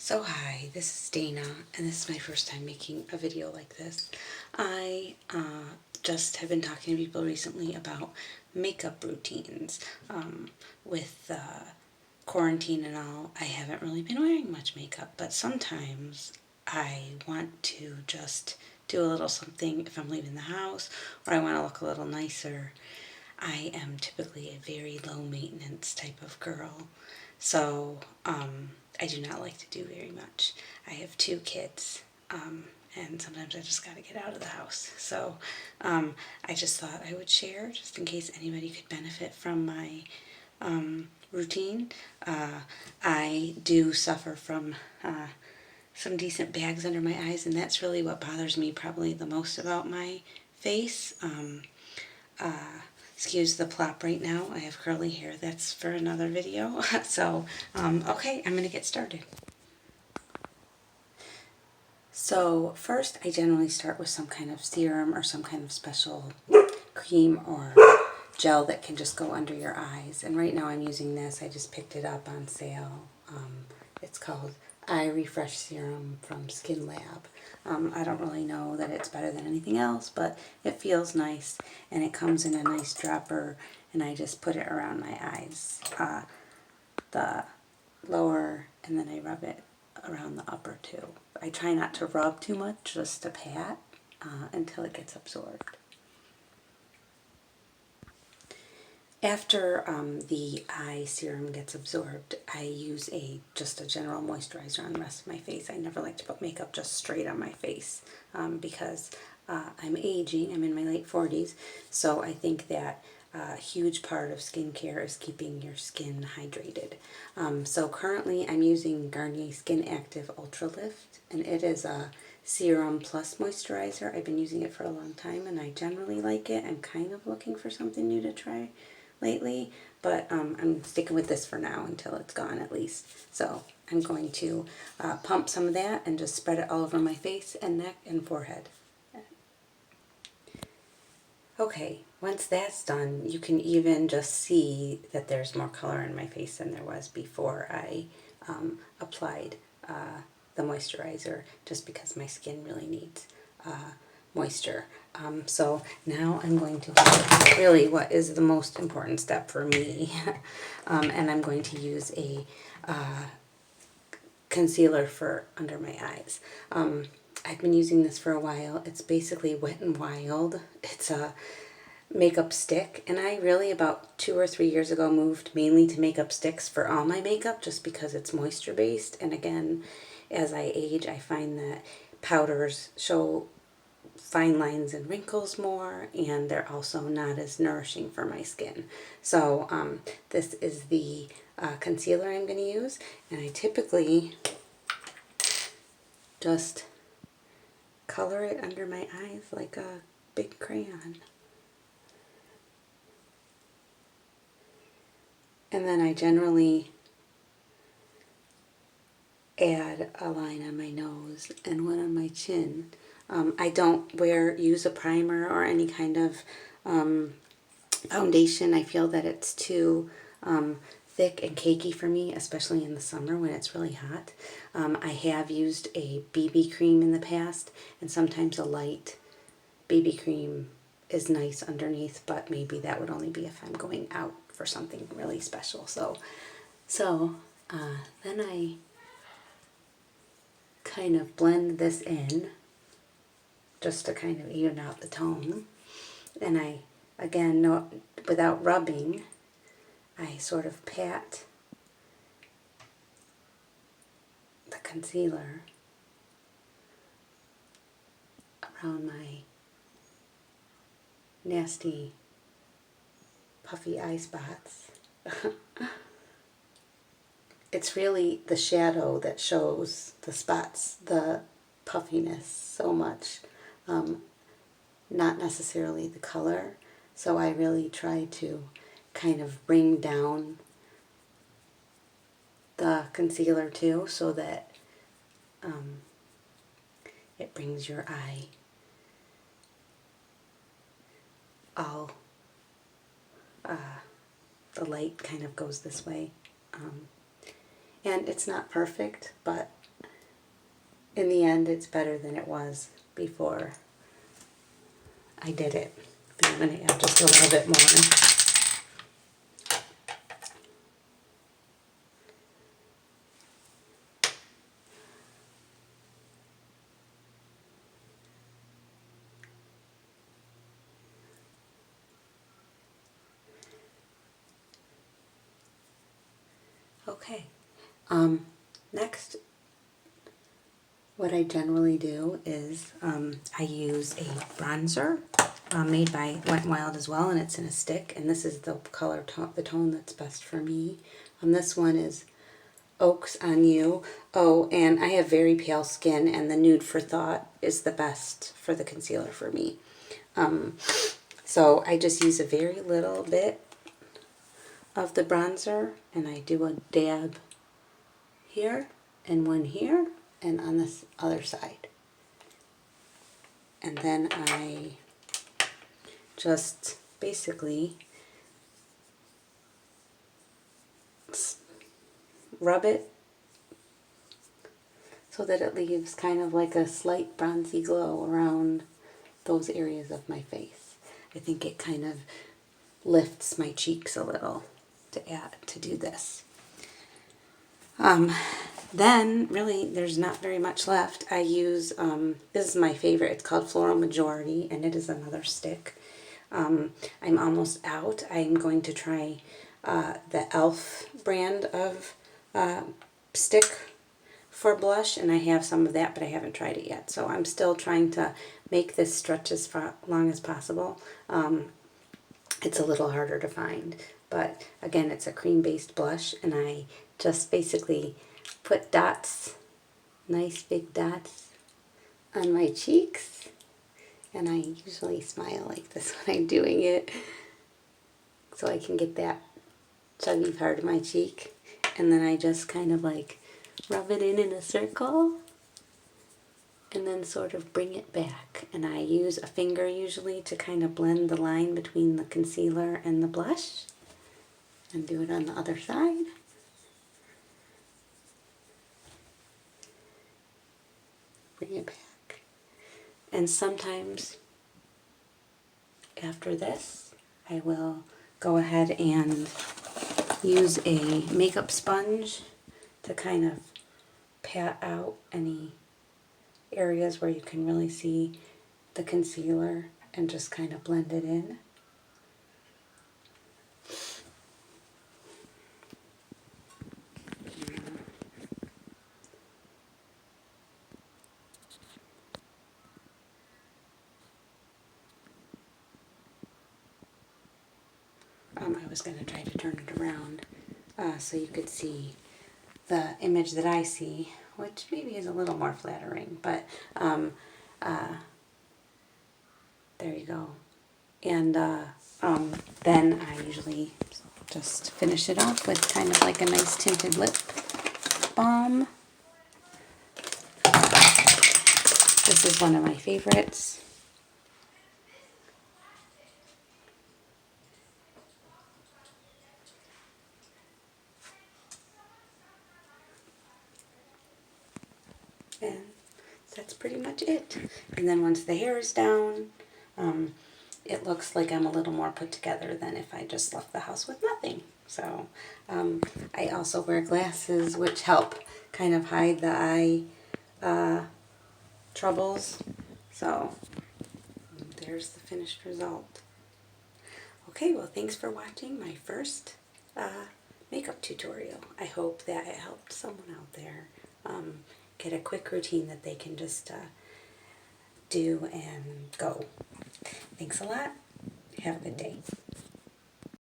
So hi, this is Dana, and this is my first time making a video like this. I just have been talking to people recently about makeup routines. With quarantine and all, I haven't really been wearing much makeup, but sometimes I want to just do a little something if I'm leaving the house, or I want to look a little nicer. I am typically a very low maintenance type of girl, so I do not like to do very much. I have two kids, and sometimes I just got to get out of the house. So I just thought I would share, just in case anybody could benefit from my routine. I do suffer from some decent bags under my eyes, and that's really what bothers me probably the most about my face. Excuse the plop right now. I have curly hair. That's for another video. So, okay, I'm going to get started. So first, I generally start with some kind of serum or some kind of special cream or gel that can just go under your eyes. And right now I'm using this. I just picked it up on sale. It's called Eye Refresh Serum from Skin Lab. I don't really know that it's better than anything else, but it feels nice, and it comes in a nice dropper, and I just put it around my eyes, the lower, and then I rub it around the upper too. I try not to rub too much, just to pat until it gets absorbed. After the eye serum gets absorbed, I use just a general moisturizer on the rest of my face. I never like to put makeup just straight on my face because I'm aging. I'm in my late 40s, so I think that a huge part of skincare is keeping your skin hydrated. So currently I'm using Garnier Skin Active Ultra Lift, and it is a serum plus moisturizer. I've been using it for a long time, and I generally like it. I'm kind of looking for something new to try lately, but I'm sticking with this for now until it's gone at least. So I'm going to pump some of that and just spread it all over my face and neck and forehead. Okay, once that's done, you can even just see that there's more color in my face than there was before I applied the moisturizer, just because my skin really needs moisture. So now I'm going to do really what is the most important step for me, and I'm going to use a concealer for under my eyes. I've been using this for a while. It's basically Wet n Wild. It's a makeup stick, and I really about 2 or 3 years ago moved mainly to makeup sticks for all my makeup just because it's moisture based, and again, as I age, I find that powders show fine lines and wrinkles more, and they're also not as nourishing for my skin. So this is the concealer I'm going to use, and I typically just color it under my eyes like a big crayon. And then I generally add a line on my nose and one on my chin. I don't use a primer or any kind of foundation. I feel that it's too thick and cakey for me, especially in the summer when it's really hot. I have used a BB cream in the past, and sometimes a light BB cream is nice underneath, but maybe that would only be if I'm going out for something really special. So then I kind of blend this in just to kind of even out the tone. And I, again, no, without rubbing, I sort of pat the concealer around my nasty puffy eye spots. It's really the shadow that shows the spots, the puffiness so much, not necessarily the color. So I really try to kind of bring down the concealer too, so that it brings your eye all, the light kind of goes this way. And it's not perfect, but in the end, it's better than it was before I did it. But I'm going to add just a little bit more. Okay. Next, what I generally do is I use a bronzer made by Wet n Wild as well, and it's in a stick, and this is the color tone, the tone that's best for me. This one is Oaks on You. Oh, and I have very pale skin, and the Nude for Thought is the best for the concealer for me. So I just use a very little bit of the bronzer, and I do a dab here and one here and on this other side. And then I just basically rub it so that it leaves kind of like a slight bronzy glow around those areas of my face. I think it kind of lifts my cheeks a little to do this. Then really there's not very much left. I use, this is my favorite, it's called Floral Majority, and it is another stick. I'm almost out. I'm going to try the e.l.f. brand of stick for blush, and I have some of that, but I haven't tried it yet. So I'm still trying to make this stretch as long as possible. It's a little harder to find, but again, it's a cream-based blush, and I just basically put dots, nice big dots, on my cheeks, and I usually smile like this when I'm doing it, so I can get that chubby part of my cheek, and then I just kind of like rub it in a circle, and then sort of bring it back, and I use a finger usually to kind of blend the line between the concealer and the blush, and do it on the other side. Bring it back. And sometimes after this, I will go ahead and use a makeup sponge to kind of pat out any areas where you can really see the concealer and just kind of blend it in. I was going to try to turn it around so you could see the image that I see, which maybe is a little more flattering, but there you go. And then I usually just finish it off with kind of like a nice tinted lip balm. This is one of my favorites. And that's pretty much it. And then once the hair is down, it looks like I'm a little more put together than if I just left the house with nothing. So I also wear glasses, which help kind of hide the eye troubles. So there's the finished result. Okay, well, thanks for watching my first makeup tutorial. I hope that it helped someone out there get a quick routine that they can just do and go. Thanks a lot. Have a good day.